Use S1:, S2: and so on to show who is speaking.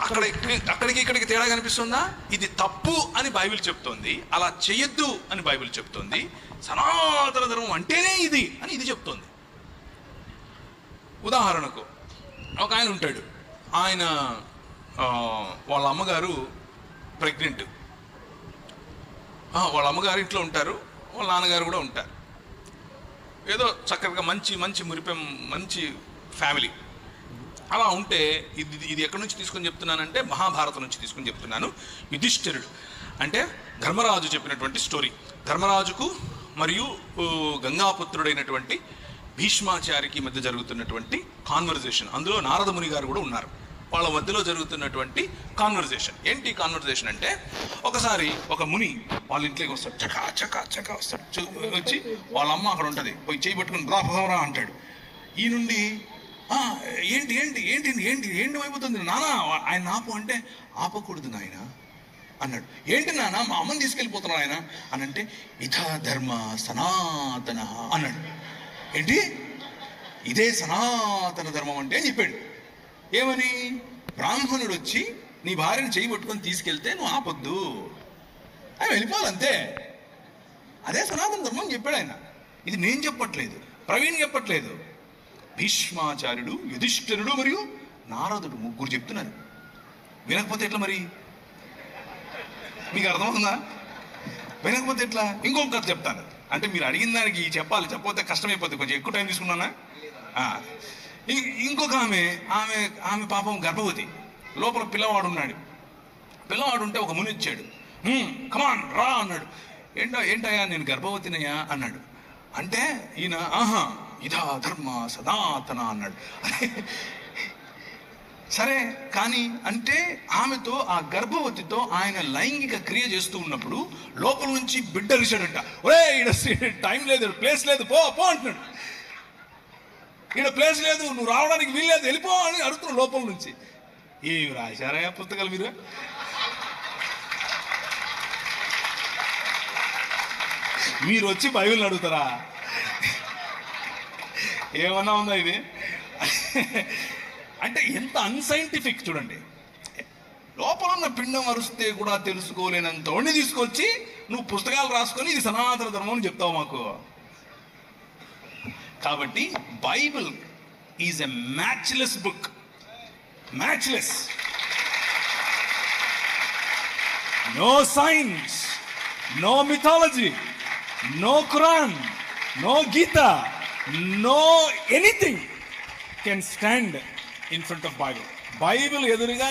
S1: అక్కడికి ఇక్కడికి తేడా కనిపిస్తుందా? ఇది తప్పు అని బైబిల్ చెప్తోంది, అలా చెయ్యొద్దు అని బైబిల్ చెప్తోంది. సనాతన ధర్మం అంటేనే ఇది అని ఇది చెప్తోంది. ఉదాహరణకు ఒక ఆయన ఉంటాడు, ఆయన వాళ్ళ అమ్మగారు ప్రెగ్నెంట్, వాళ్ళ అమ్మగారు ఇంట్లో ఉంటారు, వాళ్ళ నాన్నగారు కూడా ఉంటారు. ఏదో చక్కగా మంచి మంచి మురిపెం మంచి ఫ్యామిలీ. అలా ఉంటే ఇది ఎక్కడి నుంచి తీసుకొని చెప్తున్నానంటే మహాభారతం నుంచి తీసుకొని చెప్తున్నాను. యుధిష్ఠిరుడు అంటే ధర్మరాజు చెప్పినటువంటి స్టోరీ. ధర్మరాజుకు మరియు గంగాపుత్రుడైనటువంటి భీష్మాచారికి మధ్య జరుగుతున్నటువంటి కాన్వర్జేషన్. అందులో నారద ముని గారు కూడా ఉన్నారు. వాళ్ళ మధ్యలో జరుగుతున్నటువంటి కాన్వర్జేషన్. ఏంటి కాన్వర్జేషన్ అంటే, ఒకసారి ఒక ముని వాళ్ళ ఇంట్లోకి వస్తాడు, చకా చకా చకా వస్తాడు. వచ్చి వాళ్ళ అమ్మ అక్కడ ఉంటుంది, పోయి చేయి పట్టుకుని రా అంటాడు. ఈ నుండి ఏంటి ఏంటి ఏంటి ఏంటి ఏంటి అయిపోతుంది నానా, ఆయన ఆపు అంటే ఆపకూడదు నాయన అన్నాడు. ఏంటి నాన్న, మా అమ్మని తీసుకెళ్ళిపోతున్నాడు ఆయన అని అంటే, ఇథా ధర్మ సనాతన అన్నాడు. ఏంటి ఇదే సనాతన ధర్మం అంటే అని చెప్పాడు. ఏమని? బ్రాహ్మణుడు వచ్చి నీ భార్యను చేయి పట్టుకొని తీసుకెళ్తే నువ్వు ఆపొద్దు, ఆయన వెళ్ళిపోవాలంతే, అదే సనాతన ధర్మం అని చెప్పాడు ఆయన. ఇది నేను చెప్పట్లేదు, ప్రవీణ్ చెప్పట్లేదు, భీష్మాచార్యుడు, యుధిష్ఠిరుడు మరియు నారదుడు ముగ్గురు చెప్తున్నారు. వినకపోతే ఎట్లా మరి? మీకు అర్థమవుతుందా? వినకపోతే ఎట్లా? ఇంకొక కథ చెప్తాను. అంటే మీరు అడిగిన దానికి చెప్పాలి, చెప్పకపోతే కష్టమైపోతుంది. కొంచెం ఎక్కువ టైం తీసుకున్నానా? ఇంకొక ఆమె పాపం గర్భవతి, లోపల పిల్లవాడు ఉన్నాడు. పిల్లవాడు ఉంటే ఒక ముని ఇచ్చాడు. కమాన్ రా అన్నాడు. ఏంటయ్యా నేను గర్భవతినయ్యా అన్నాడు. అంటే ఈయన ఇదా ధర్మ సనాతన అన్నాడు. సరే కానీ అంటే ఆమెతో, ఆ గర్భవతితో ఆయన లైంగిక క్రియ చేస్తూ ఉన్నప్పుడు లోపల నుంచి బిడ్డ రిసాడట. ఒరే ఈడ టైం లేదు, ప్లేస్ లేదు, పో పో అంటున్నాడు. ఈడ ప్లేస్ లేదు, నువ్వు రావడానికి వీల్లేదు, వెళ్ళిపో అని అడుగుతున్నాడు లోపల నుంచి. ఏమి రాశారా పుస్తకాలు మీరు? మీరు వచ్చి బైబిల్ని అడుగుతారా? ఏమన్నా ఉందా ఇది? అంటే ఎంత అన్సైంటిఫిక్ చూడండి. లోపల ఉన్న పిండం అరుస్తే కూడా తెలుసుకోలేనంత వండి తీసుకొచ్చి నువ్వు పుస్తకాలు రాసుకొని ఇది సనాతన ధర్మం అని చెప్తావు మాకు. కాబట్టి Bible is a matchless book. Matchless. No science, no mythology, no Quran, no Gita, no anything can stand in front of Bible. Bible ఎదురుగా